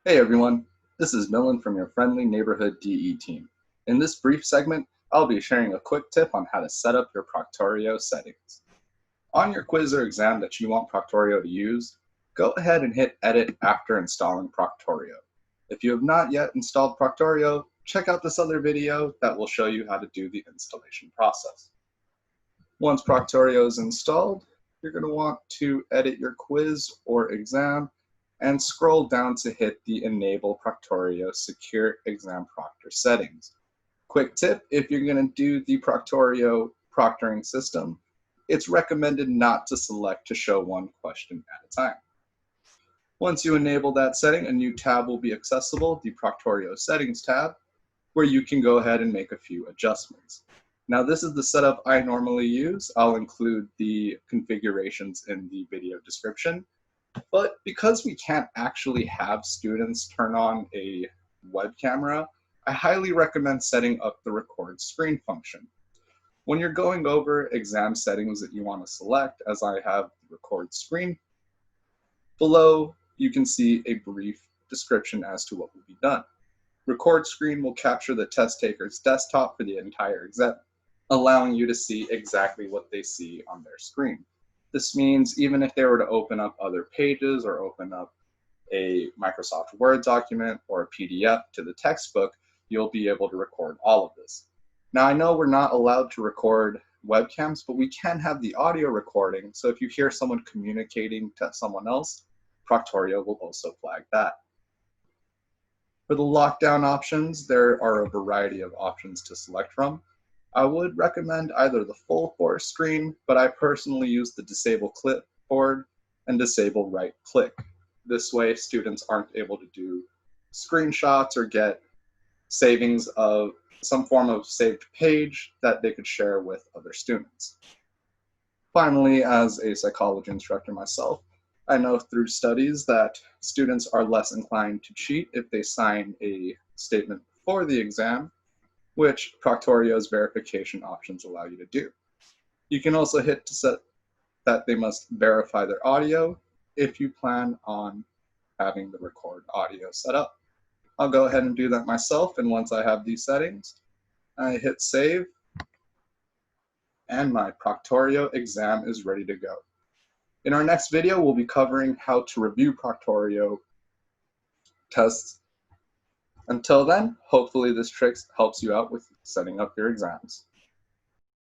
Hey everyone, this is Millen from your friendly neighborhood DE team. In this brief segment, I'll be sharing a quick tip on how to set up your Proctorio settings. On your quiz or exam that you want Proctorio to use, go ahead and hit Edit after installing Proctorio. If you have not yet installed Proctorio, check out this other video that will show you how to do the installation process. Once Proctorio is installed, you're going to want to edit your quiz or exam and scroll down to hit the Enable Proctorio Secure Exam Proctor settings. Quick tip, if you're going to do the Proctorio proctoring system, it's recommended not to select to show one question at a time. Once you enable that setting, a new tab will be accessible, the Proctorio Settings tab, where you can go ahead and make a few adjustments. Now this is the setup I normally use. I'll include the configurations in the video description. But because we can't actually have students turn on a web camera, I highly recommend setting up the record screen function. When you're going over exam settings that you want to select, as I have the record screen, below you can see a brief description as to what will be done. Record screen will capture the test taker's desktop for the entire exam, allowing you to see exactly what they see on their screen. This means even if they were to open up other pages or open up a Microsoft Word document or a PDF to the textbook, you'll be able to record all of this. Now I know we're not allowed to record webcams, but we can have the audio recording, so if you hear someone communicating to someone else, Proctorio will also flag that. For the lockdown options, there are a variety of options to select from. I would recommend either the full force screen, but I personally use the disable clipboard and disable right click. This way students aren't able to do screenshots or get savings of some form of saved page that they could share with other students. Finally, as a psychology instructor myself, I know through studies that students are less inclined to cheat if they sign a statement before the exam, which Proctorio's verification options allow you to do. You can also hit to set that they must verify their audio if you plan on having the record audio set up. I'll go ahead and do that myself, and once I have these settings, I hit save, and my Proctorio exam is ready to go. In our next video, we'll be covering how to review Proctorio tests. Until then, hopefully this trick helps you out with setting up your exams.